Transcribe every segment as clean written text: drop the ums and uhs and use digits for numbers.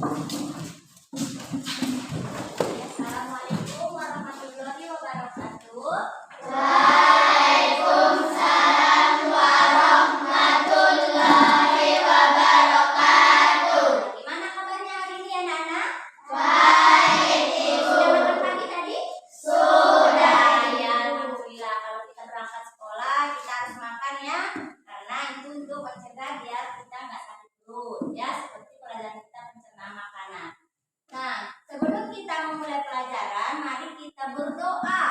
Assalamualaikum warahmatullahi wabarakatuh. Waalaikumsalam warahmatullahi wabarakatuh. Gimana kabarnya hari ini anak-anak? Baik, Ibu. Sudah makan pagi tadi? Sudah. Ya, alhamdulillah. Kalau kita berangkat sekolah kita harus makan ya, karena itu untuk mencegah biar kita nggak sakit perut ya, seperti pelajaran kita pencernaan makanan. Nah, sebelum kita memulai pelajaran, mari kita berdoa.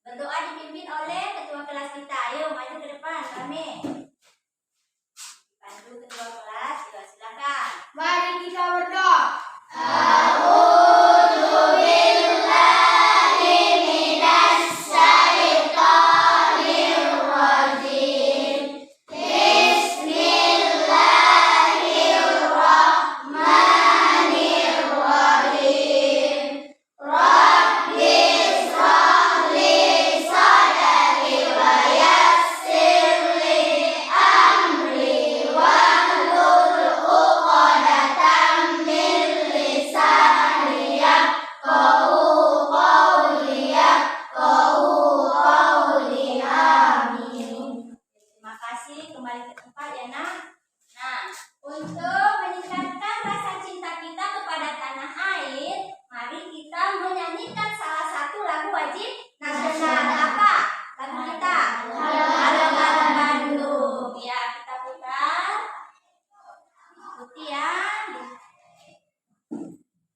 Berdoa dipimpin oleh ketua kelas kita. Ayo maju ke depan, kami. Bantu ketua kelas, silakan. Mari kita berdoa. Kembali ke tempat ya nak. Nah, untuk meningkatkan rasa cinta kita kepada tanah air, mari kita menyanyikan salah satu lagu wajib nasional. Apa lagu kita? Halo Halo Bandung. Ya, kita putar. Ikuti ya.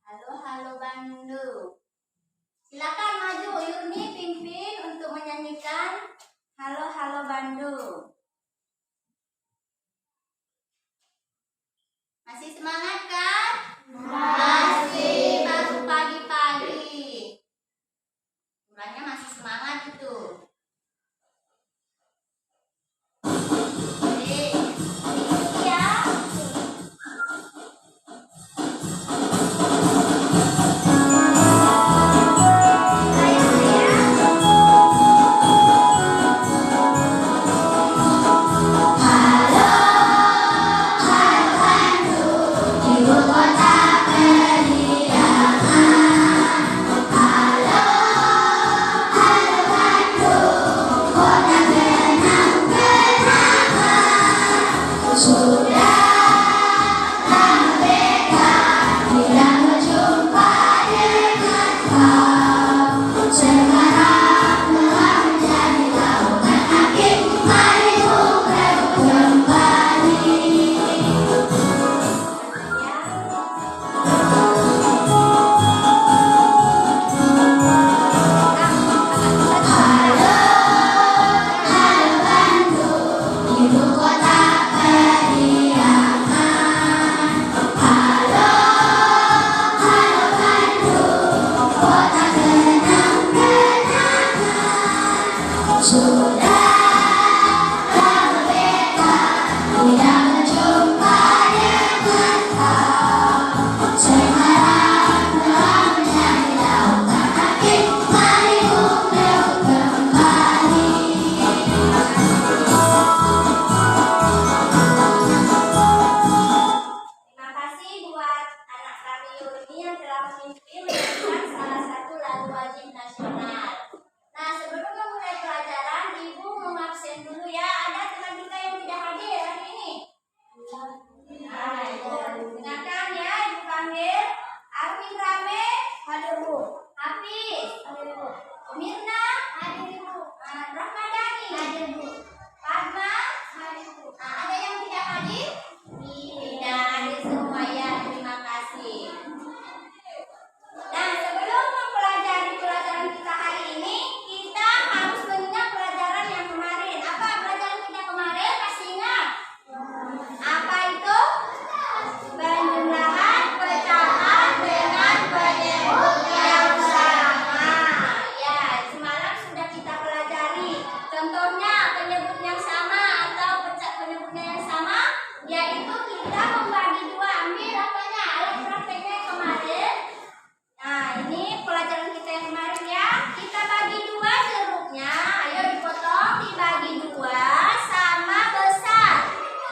Halo Halo Bandung. Silakan maju Yurni pimpin untuk menyanyikan Halo Halo Bandung. Masih semangat kan? Masih, baru pagi-pagi. Mulanya masih semangat itu. Oke, ikuti ya.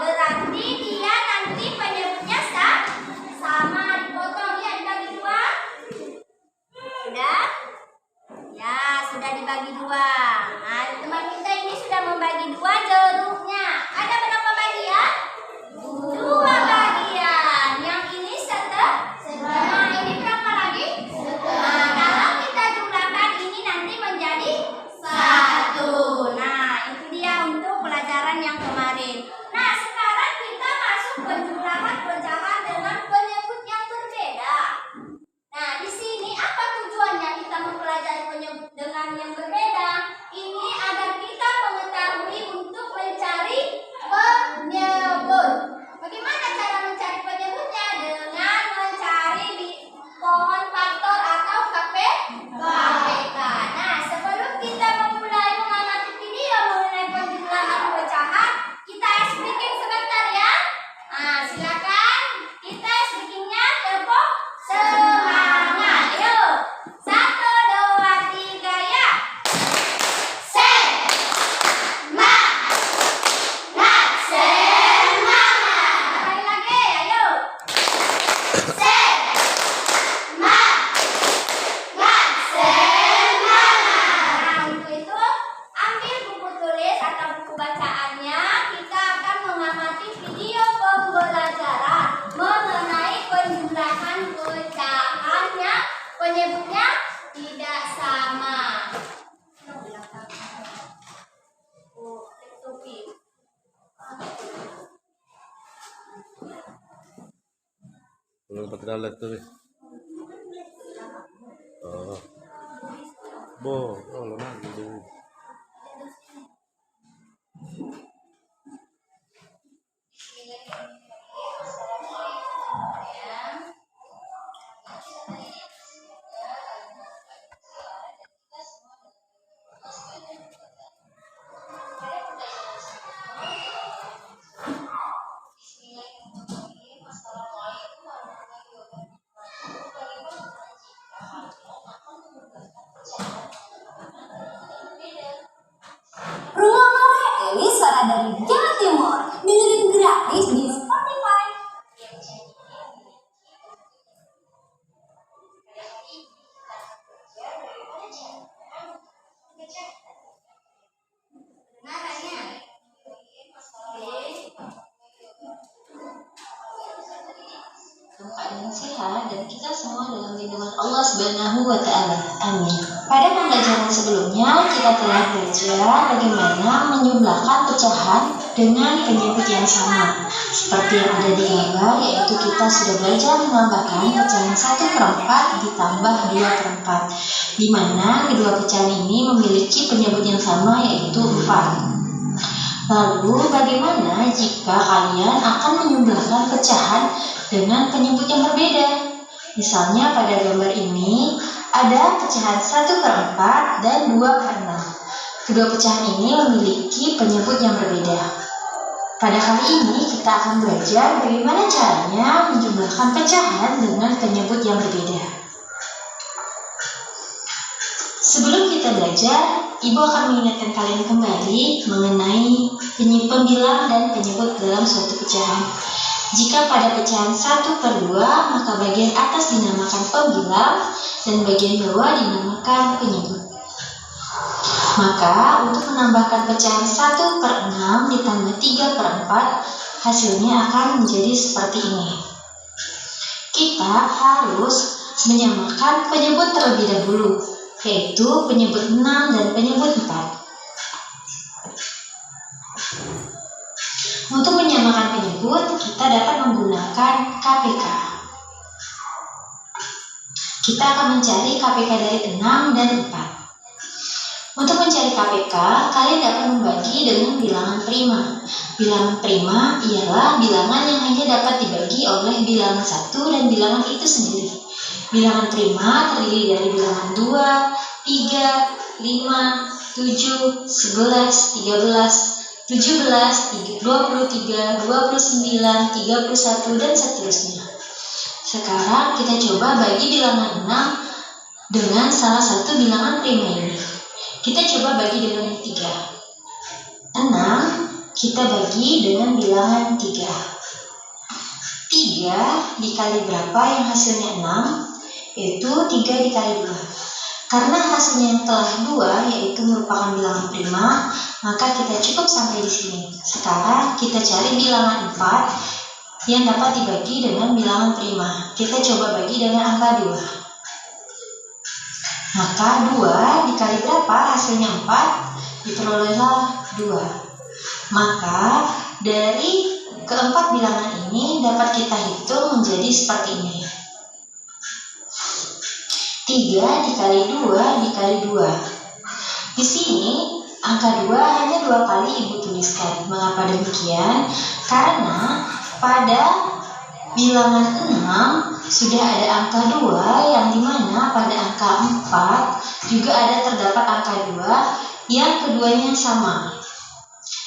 Berarti dia nanti penyebutnya sama Belum pakai alat tuh. Oh. Oh, lama dulu. Rumah ini suara dari Jawa Timur. Dengerin gratis di Spotify. Keadaan sehat dan kita semua dalam lindungan Allah Subhanahu wa Ta'ala. Amin. Pada pembelajaran sebelumnya kita telah belajar bagaimana menjumlahkan pecahan dengan penyebut yang sama. Seperti yang ada di gambar, yaitu kita sudah belajar menambahkan pecahan 1/4 ditambah 2/4, di mana kedua pecahan ini memiliki penyebut yang sama, yaitu 4. Lalu bagaimana jika kalian akan menjumlahkan pecahan dengan penyebut yang berbeda? Misalnya pada gambar ini ada pecahan 1/4 dan 2/6. Kedua pecahan ini memiliki penyebut yang berbeda. Pada kali ini kita akan belajar bagaimana caranya menjumlahkan pecahan dengan penyebut yang berbeda. Sebelum kita belajar, Ibu akan mengingatkan kalian kembali mengenai pembilang dan penyebut dalam suatu pecahan. Jika pada pecahan 1/2, maka bagian atas dinamakan pembilang dan bagian bawah dinamakan penyebut. Maka untuk menambahkan pecahan 1/6 ditambah 3/4, hasilnya akan menjadi seperti ini. Kita harus menyamakan penyebut terlebih dahulu, yaitu penyebut 6 dan penyebut 4. Untuk menyamakan penyebut, kita dapat menggunakan KPK. Kita akan mencari KPK dari 6 dan 4. Untuk mencari KPK, kalian dapat membagi dengan bilangan prima. Bilangan prima ialah bilangan yang hanya dapat dibagi oleh bilangan 1 dan bilangan itu sendiri. Bilangan prima terdiri dari bilangan 2, 3, 5, 7, 11, 13, 17, 23, 29, 31, dan seterusnya. Sekarang kita coba bagi bilangan 6 dengan salah satu bilangan prima ini. Kita coba bagi dengan 3. 6 kita bagi dengan bilangan 3. 3 dikali berapa yang hasilnya 6? Yaitu 3 dikali 2. Karena hasilnya yang telah 2, yaitu merupakan bilangan prima, maka kita cukup sampai di sini. Sekarang kita cari bilangan 4 yang dapat dibagi dengan bilangan prima. Kita coba bagi dengan angka 2. Maka 2 dikali berapa hasilnya 4? Diperolehlah 2. Maka dari keempat bilangan ini dapat kita hitung menjadi seperti ini. 3 dikali 2 dikali 2. Di sini angka 2 hanya 2 kali Ibu tuliskan. Mengapa demikian? Karena pada bilangan 6 sudah ada angka 2, yang dimana pada angka 4 juga ada terdapat angka 2 yang keduanya sama.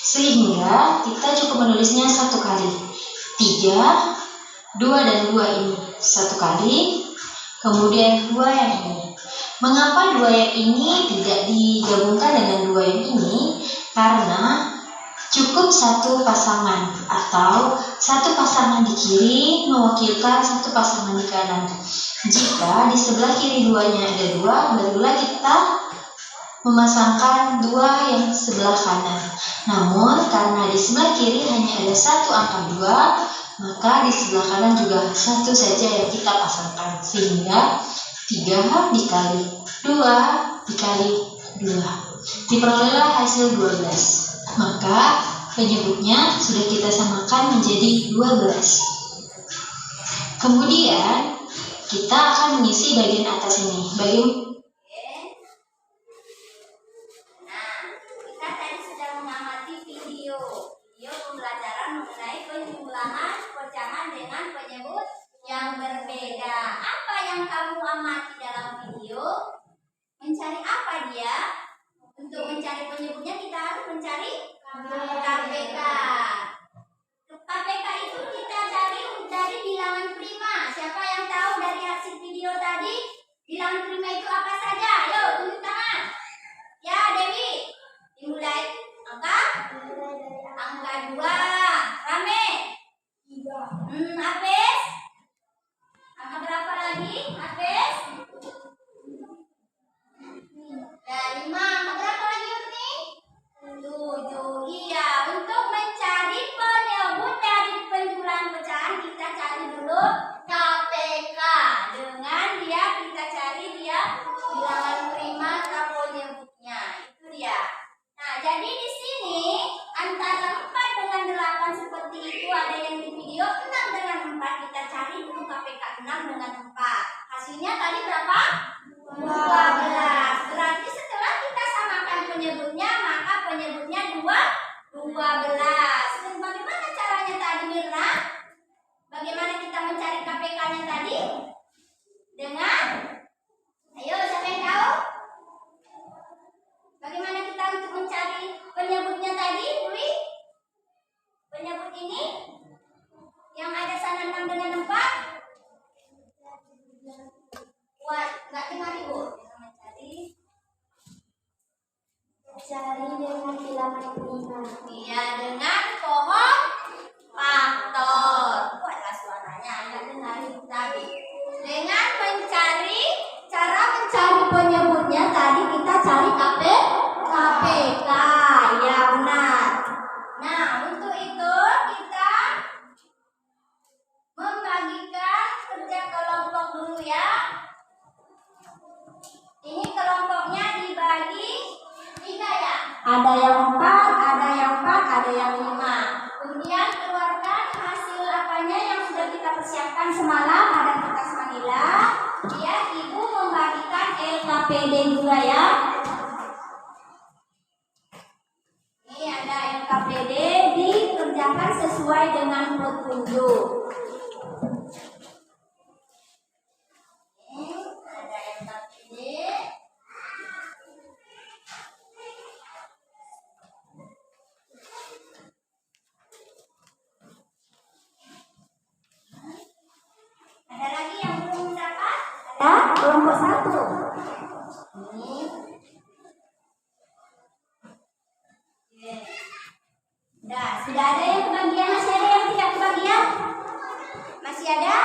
Sehingga kita cukup menulisnya 1 kali. 3, 2 dan 2 ini 1 kali. Kemudian 2 yang ini. Mengapa 2 yang ini tidak digabungkan dengan 2 yang ini? Karena cukup satu pasangan atau satu pasangan di kiri mewakilkan satu pasangan di kanan. Jika di sebelah kiri 2-nya ada 2, barulah kita memasangkan 2 yang sebelah kanan. Namun karena di sebelah kiri hanya ada satu angka 2, maka di sebelah kanan juga satu saja yang kita pasangkan, sehingga 3 dikali 2 dikali 2 diperolehlah hasil 12. Maka penyebutnya sudah kita samakan menjadi 12. Kemudian kita akan mengisi bagian atas ini. Oke. Nah, kita tadi sudah mengamati video pembelajaran mengenai penjumlahan pecahan dengan penyebut yang berbeda. Apa yang kamu amati dalam video? Mencari apa dia? Untuk mencari penyebutnya kita harus mencari KPK. KPK itu kita cari dari bilangan prima. Siapa yang tahu dari hasil video tadi? Bilangan prima itu apa saja? Ayo tunjuk tangan. Ya Dewi, dimulai angka 2. Rame. Apes. Angka berapa lagi? Apes. Ya 5. Angka berapa lagi Urni? 7. Iya, untuk mencari penyebut dari penjumlahan pecahan kita cari dulu KPK. Dengan dia kita cari dia bilangan prima atau penyebutnya. Itu dia. Nah, jadi di sini antara 4 dengan 8 seperti itu, ada yang di video 6 dengan 4. Kita cari dulu KPK 6 dengan 4. Hasilnya tadi berapa? 12. Berarti setelah kita samakan penyebutnya, maka penyebutnya 12. Dan bagaimana caranya tadi Mirna? Bagaimana kita mencari KPK-nya tadi? Dengan ayo siapa yang tahu? Bagaimana kita untuk mencari penyebutnya tadi, Uli? Penyebut ini yang ada sana 6 dengan 4. Buat nggak dengar Ibu? Kita mencari dengan bilangan prima. Iya, dengan pohon faktor. Buatlah suaranya, nggak dengar Ibu tadi. Dengan cara mencari penyebutnya tadi kita cari KPK. Ya benar. Nah, untuk itu kita membagikan kerja kelompok dulu ya. Ini kelompoknya dibagi 3 ya. Ada yang 4, ada yang 4, ada yang 5. Kemudian keluarkan hasil apanya yang sudah kita persiapkan semalam. Ada kertas manila. Ya, Ibu membagikan LKPD juga ya. Ini ada LKPD, dikerjakan sesuai dengan petunjuk. Ini ada LKPD. Ada lagi yang belum dapat? Ada kelompok 1. Ini. Oke. Sudah ada yang kebagian, masih ada yang tidak kebagian? Masih ada?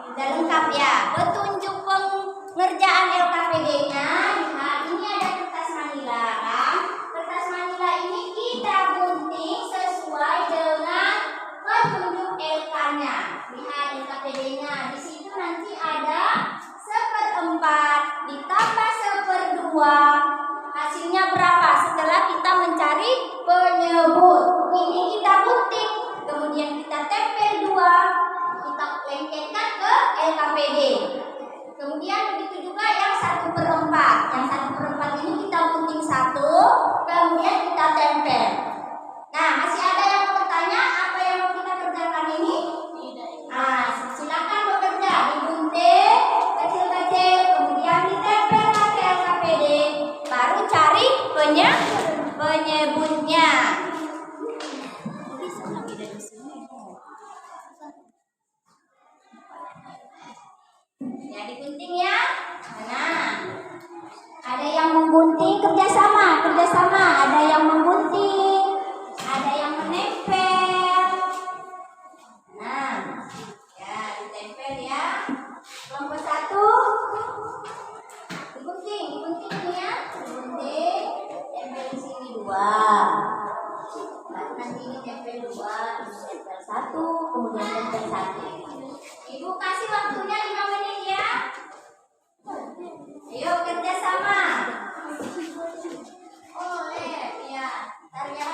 Sudah lengkap ya. Petunjuk pengerjaan LKPD-nya. Nah, ini ada kertas manila kan? Kertas manila ini kita gunting sesuai dengan petunjuk LK-nya. Lihat LKPD-nya. Di situ nanti ada 1/4 ditambah 1/2. Hasilnya berapa? Setelah kita mencari penyebut. Ini kita gunting. Kemudian kita tempel 2. Kita lengketkan ke LKPD. Kemudian begitu juga yang 1/4. Yang 1/4 ini kita gunting 1. Kemudian kita tempel. Nah, masih ada yang mau bertanya apa yang mau kita kerjakan ini? Nah, silakan bekerja. Digunting kecil-kecil, kemudian ditempel ke LKPD. Baru cari penyebutnya. Ya, digunting ya. Nah, ada yang menggunting kerjasama. Ada yang menggunting, ada yang menempel. Nah, ya ditempel ya. Kelompok 1 digunting ini ya. Digunting, tempel di sini 2. Nanti ini tempel 2, tempel 1, kemudian tempel 1. Ibu kasih waktunya 5 menit ya. Ayo kerjasama. Oleh, ya. Ntar yang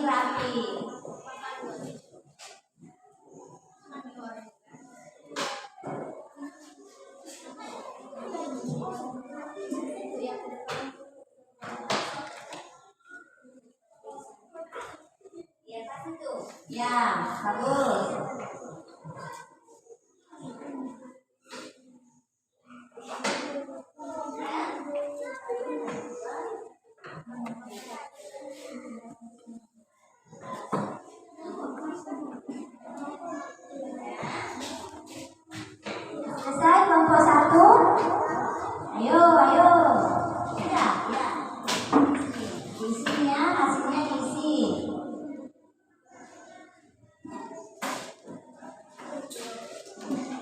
rapi. Ya, pas itu. Ya, bagus. Selesai kelompok 1. Ayo, ayo. Ya, ya. Diisi ya, hasilnya diisi.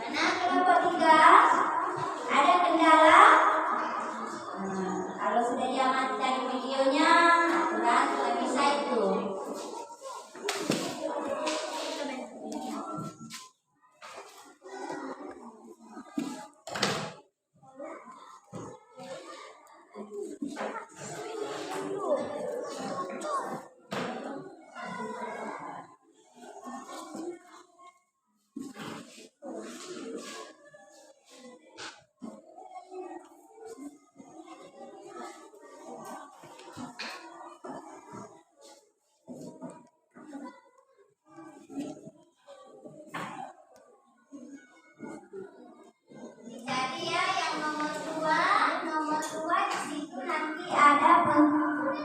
Mana kelompok 3? Ada kendala? Kalau sudah diamati dari videonya, aturan sudah bisa itu. Jadi ya yang nomor 2 di situ nanti ada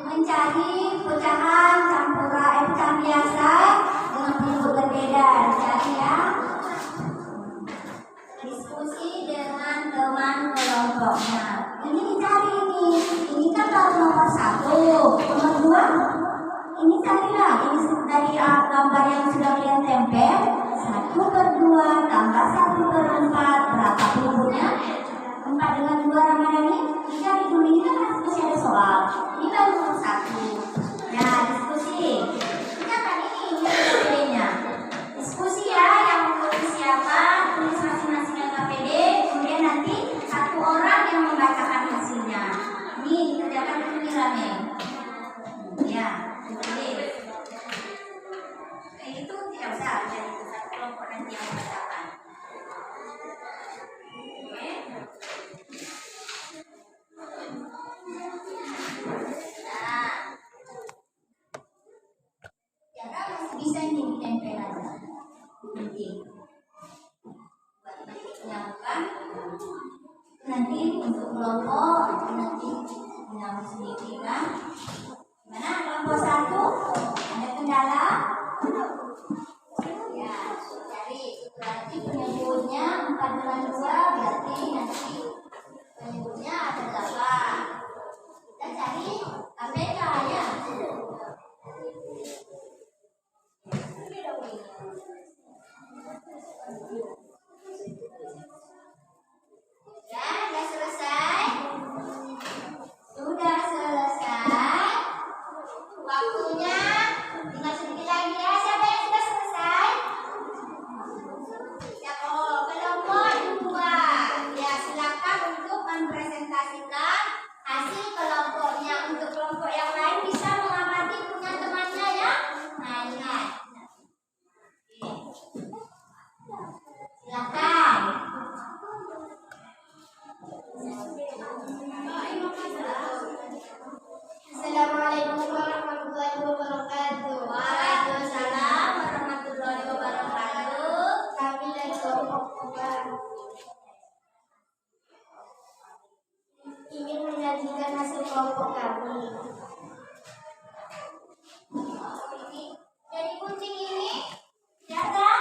mencari pecahan pecahan biasa dengan penyebut berbeda. Jadi ya diskusi dengan teman kelompoknya. Ini dicari ini kan baru nomor 1, nomor 2. Ini carilah ini dari gambar yang sudah kalian tempel. 1/2 tambah 1/4 berapa penyebutnya? 4 dengan 2 Ramadhani. Dicari dulu, ini kan masih ada soal. Ini baru nomor 1. Ya, diskusi. Kita kan ini KPD-nya. Diskusi ya, yang menulis siapa, tulis masing-masing yang KPD, kemudian nanti satu orang yang membacakan hasilnya. Ini dikerjakan dulu nih rame. Ya, jadi itu tidak usah jadi satu kelompok nanti yang membacakan. Oke. Nah, ya kan masih bisa ini ditempel aja. Nanti buat nanti penyambungan. Nanti untuk kelompok nanti menyambung sendiri kan. Gimana kelompok 1? Ada kendala? Ya, cari berarti penyebutnya 4/2 berarti nanti penyebutnya ada 8. Kita cari APK ya. Ya, sudah selesai. Sudah selesai. Waktunya tinggal sedikit lagi ya. Siapa yang sudah selesai? Ya, kelompok 2. Ya, silakan untuk mempresentasikan hasil kelompoknya. Untuk kelompok yang lain bisa mengamati punya temannya ya. Nah, lihat. Silakan. Assalamualaikum warahmatullahi wabarakatuh. Waalaikumsalam warahmatullahi wabarakatuh. Kami dari kelompok 2 ingin menyajikan hasil kelompok kami. Jadi kucing ini data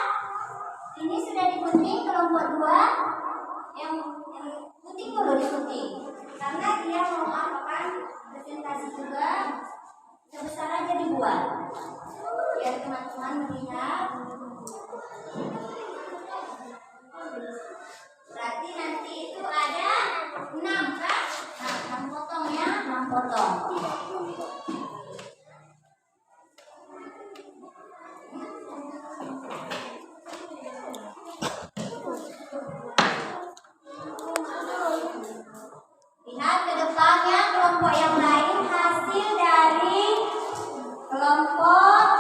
ini sudah digunting kelompok 2 yang gunting dulu digunting karena dia mau apakan presentasi juga sebesar aja dibuat biar teman-teman melihat. Berarti nanti itu ada 6 kan? Nah, 6 potong ya, 6 potong. Lihat ke depannya kelompok yang lain hasil dari kelompok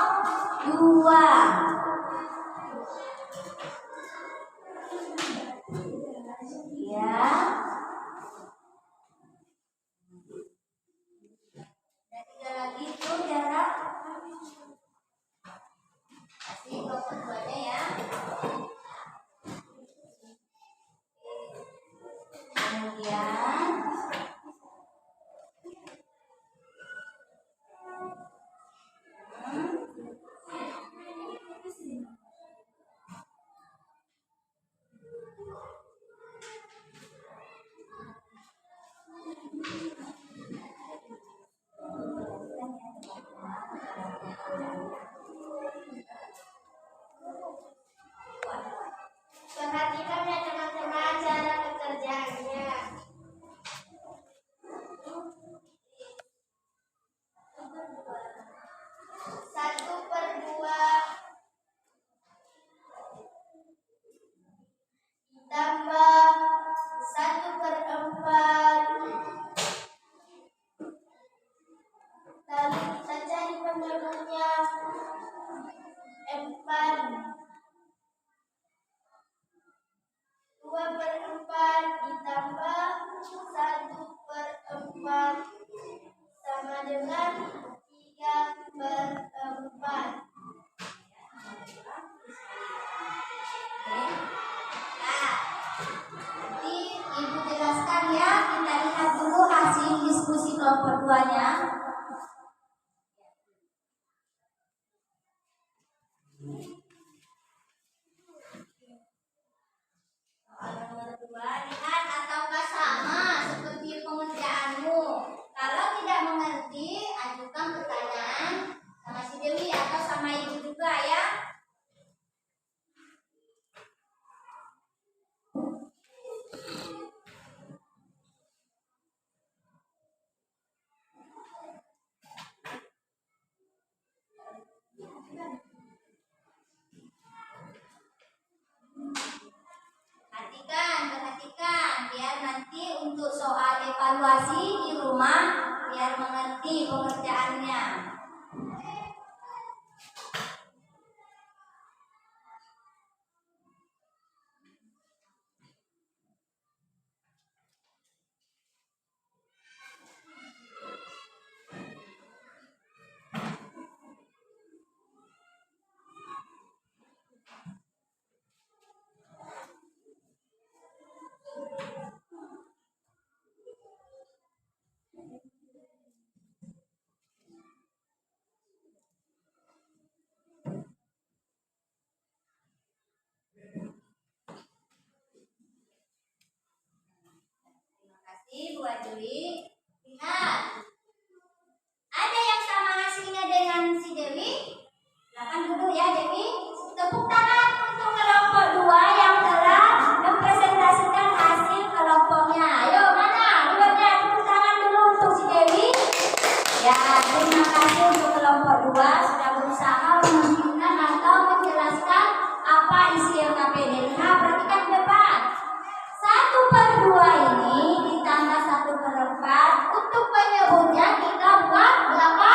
dengan 3/4. Nanti Ibu jelaskan ya. Kita lihat dulu hasil diskusi kelompok 2-nya. Soal nomor 2, lihat ataukah sama seperti pengerjaanmu. Kalau tidak mengerti, ajukan pertanyaan sama si Dewi atau sama Ibu juga ya. Perhatikan biar nanti untuk soal evaluasi di rumah biar mengerti pengerjaannya. Bu Dewi, lihat. Ada yang sama hasilnya dengan si Dewi? Silakan duduk ya Dewi. Tepuk tangan untuk kelompok 2 yang telah mempresentasikan hasil kelompoknya. Ayo mana? Dulunya tepuk tangan dulu untuk si Dewi. Ya, terima kasih untuk kelompok 2 sudah berusaha menunjukkan atau menjelaskan apa isi LKPD. Lihat, perhatikan ke depan. 1/2 ini ditambah 1/4 untuk penyebutnya kita buat berapa?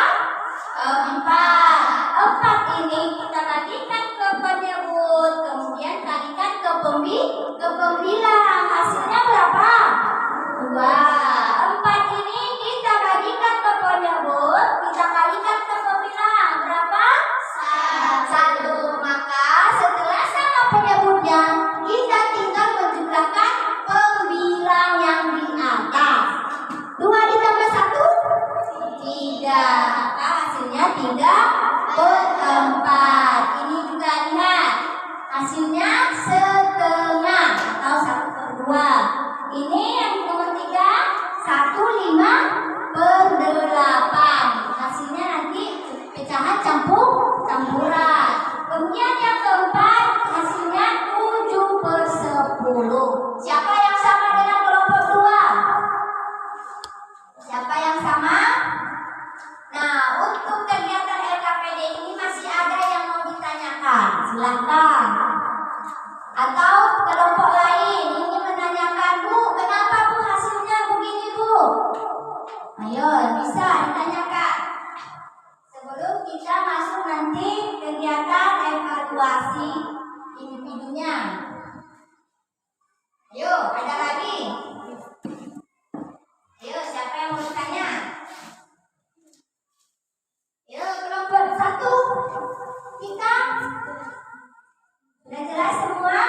4. 4 ini kita bagikan ke penyebut, kemudian kalikan ke pembilang. Hasilnya berapa? 2. 4 ini kita bagikan ke penyebut, kita kalikan ke pembilang. Berapa? 1. Maka setelah sama penyebutnya, kita tinggal menjumlahkan pembilang yang di atas. 2 ditambah 1? 3. Maka hasilnya 3/4. Ini juga lihat. Hasilnya setengah atau 1/2. Ini yang nomor 3, 1/5/8. Hasilnya nanti pecahan campuran. Kemudian yang keempat hasilnya 7/10. Siapa yang sama dengan kelompok 2? Siapa yang sama? Nah, untuk kegiatan LKPD ini masih ada yang mau ditanyakan. Silakan. Atau kelompok lain ingin menanyakan, Bu, kenapa Bu hasilnya begini, Bu? Ayo, bisa ditanyakan. Sebelum kita masuk nanti kegiatan evaluasi individunya. Ayo, ada lagi? Ayo, siapa yang mau bertanya? Ayo, kelompok 1. Kita sudah jelas semua?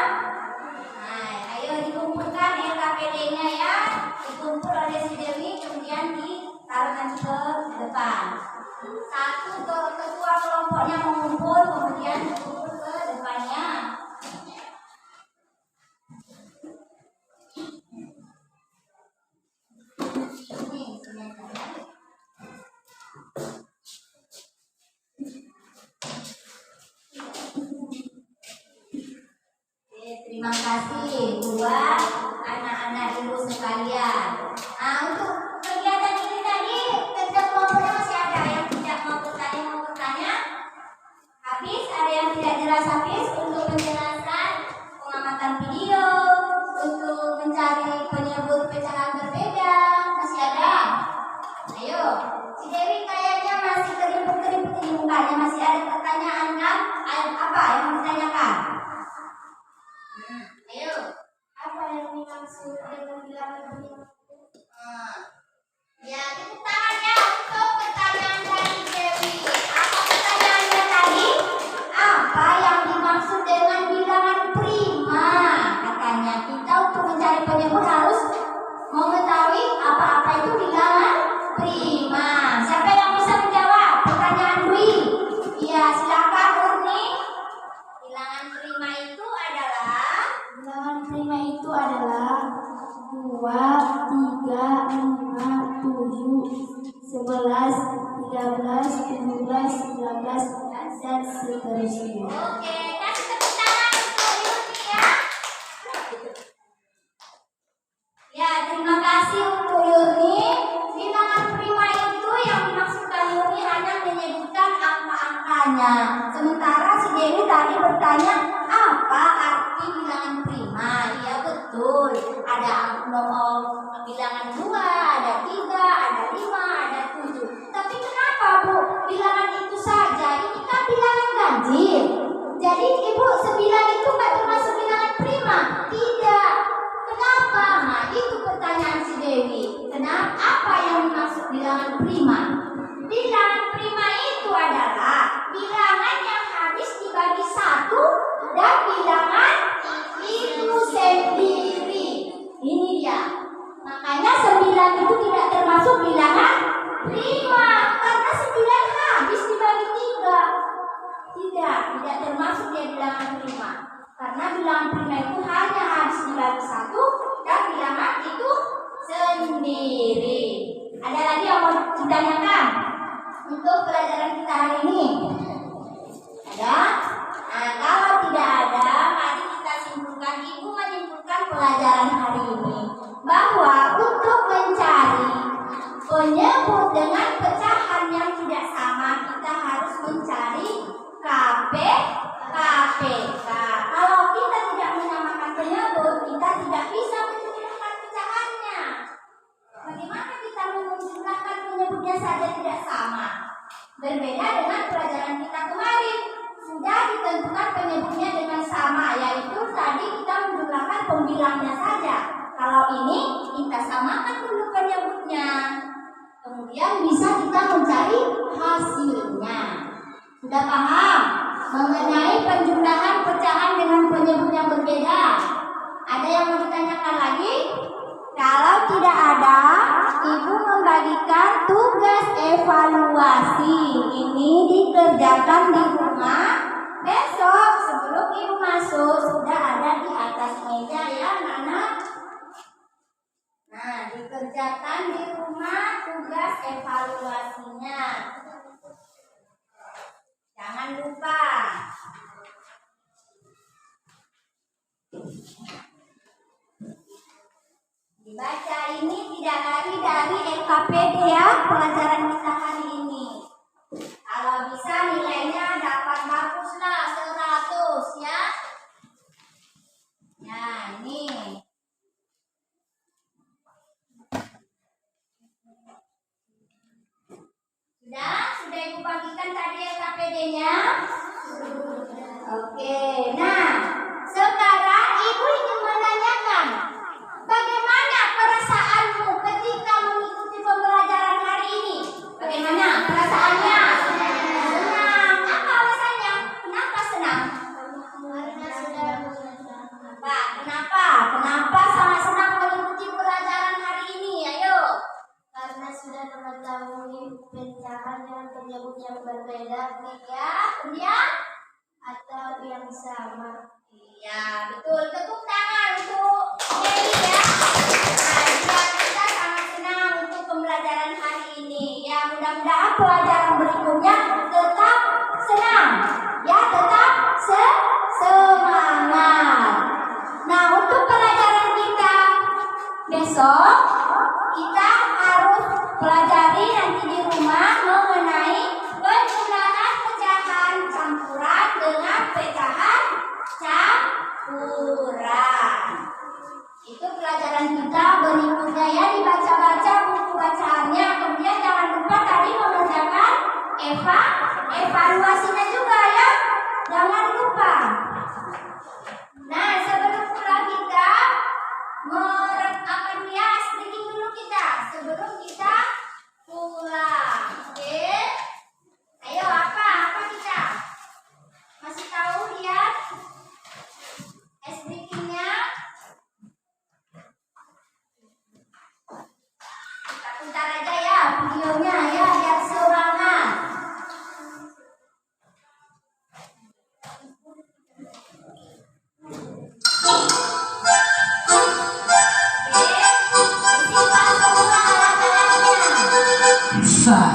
Nah, ayo dikumpulkan LKPD-nya ya. Dikumpul oleh si Dewi, kemudian ditaruh nanti ke depan. Satu ketua kelompoknya mengumpul, kemudian dikumpul ke depannya. Terima kasih buat anak-anak ibu sekalian. Nah, untuk kegiatan ini tadi tetap kelompoknya masih ada yang tidak mau bertanya. Habis, ada yang tidak jelas habis untuk penjelasan pengamatan video, untuk mencari penyebut pecahan berbeda, masih ada. Ayo, si Dewi kayaknya masih keriput-keriput di mukanya, masih ada pertanyaan kan? Apa yang mau ditanyakan? Ayo, apa yang dimaksud dengan bilang begini? Ya, tepuk tangan ya untuk 12, 13, 17, 19, dan seterusnya. Oke, kasih tepuk tangan untuk Yuni ya. Ya, terima kasih untuk Yuni. Bilangan prima itu yang dimaksudkan Yuni hanya menyebutkan angka-angkanya. Sementara si Dewi tadi bertanya, apa arti bilangan prima? Iya betul. Ada bilangan 2, ada 3, ada 5, ada 7. Tapi kenapa Bu? Bilangan itu saja. Ini kan bilangan ganjil. Jadi Ibu 9 itu nggak termasuk bilangan prima? Tidak. Kenapa? Nah itu pertanyaan si Dewi. Kenapa? Apa yang dimaksud bilangan prima? Bilangan prima itu adalah bilangan yang habis dibagi 1 dan bilangan itu sendiri. Ini dia. Makanya 9 itu tidak termasuk bilangan prima karena 9 habis dibagi 3. Tidak termasuk dia bilangan prima. Karena bilangan prima itu hanya habis dibagi 1 dan bilangan itu sendiri. Ada lagi yang mau ditanyakan untuk pelajaran kita hari ini? Ada? Nah, kalau tidak ada, mari kita simpulkan. Ibu menyimpulkan pelajaran hari ini bahwa untuk mencari penyebut dengan pecahan yang tidak sama, kita harus mencari KPK. Kalau kita tidak menyamakan penyebut, kita tidak bisa menjumlahkan pecahannya. Bagaimana kita menjumlahkan penyebutnya saja tidak sama? Berbeda dengan pelajaran kita kemarin, sudah ditentukan penyebutnya dengan sama, yaitu tadi kita menjumlahkan pembilangnya saja. Kalau ini kita samakan dulu penyebutnya, kemudian bisa kita mencari hasilnya. Sudah paham mengenai penjumlahan pecahan dengan penyebut yang berbeda? Ada yang mau ditanyakan lagi? Kalau tidak ada, Ibu membagikan tugas evaluasi. Ini dikerjakan di rumah. Besok sebelum Ibu masuk sudah ada di atas meja ya anak-anak. Nah, dikerjakan di rumah tugas evaluasinya. Jangan lupa. Dibaca ini tidak lari dari LKPD ya, pelajaran kita hari ini. Kalau bisa nilainya dapat baguslah 100 ya. Nah, ini. Sudah Ibu bagikan tadi LKPD-nya? Oke, nah sekarang Ibu ingin menanyakan, bagaimana perasaanmu ketika mengikuti pembelajaran hari ini? Bagaimana perasaannya? Senang. Apa alasannya? Kenapa senang? Karena sudah Pak, kenapa? Kenapa sangat senang mengikuti pelajaran hari ini? Ayo. Karena sudah mengetahui pecahan dengan penyebut yang berbeda, ya, kemudian atau yang sama. Iya, betul. Tepuk tangan untuk Dewi ya. Nah, kita sangat senang untuk pembelajaran hari ini. Ya, mudah-mudahan pelajaran berikutnya tetap senang. Ya, tetap semangat. Nah, untuk pelajaran kita besok, kita harus pelajari nanti di rumah mengenai penjumlahan pecahan campuran dengan pecahan campuran. Itu pelajaran kita berikutnya ya, dibaca-baca buku bacaannya. Kemudian jangan lupa tadi mengerjakan evaluasinya juga ya. Jangan lupa. Nah, sebelum pulang kita apa dulu ya, speaking dulu kita sebelum kita pulang. Oke? Ayo apa kita? Masih tahu lihat speakingnya? Kita putar aja ya videonya ya, biar semangat. Five.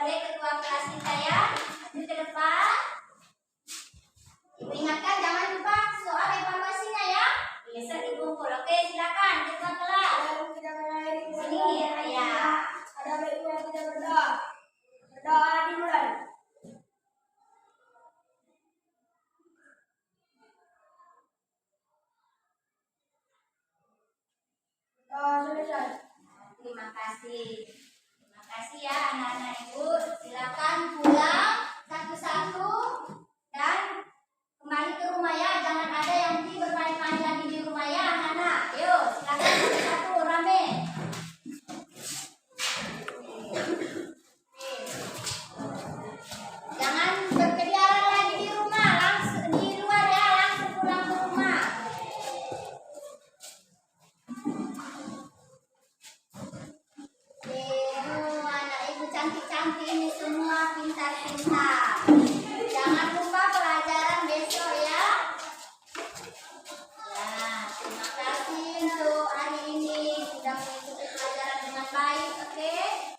oleh ketua kelas kita ya. Maju ke depan. Ibu ingatkan jangan lupa soal evaluasinya ya. Besok dikumpul. Oke, silakan ketua kelas. Sini ya. Ada baiknya kita berdoa. Berdoa dimulai. Selesai. Terima kasih. Terima kasih ya anak-anak ibu. Silakan pulang satu-satu dan kembali ke rumah ya. Jangan ada yang bermain-main lagi di rumah ya anak-anak. Yuk silakan satu-satu rame. Jangan berkeliaran lagi di rumah, langsung di luar ya, langsung pulang ke rumah. Anak ibu cantik-cantik ini semua pintar-pintar. Jangan lupa pelajaran besok ya. Ya, terima kasih untuk hari ini sudah mengikuti pelajaran dengan baik, oke?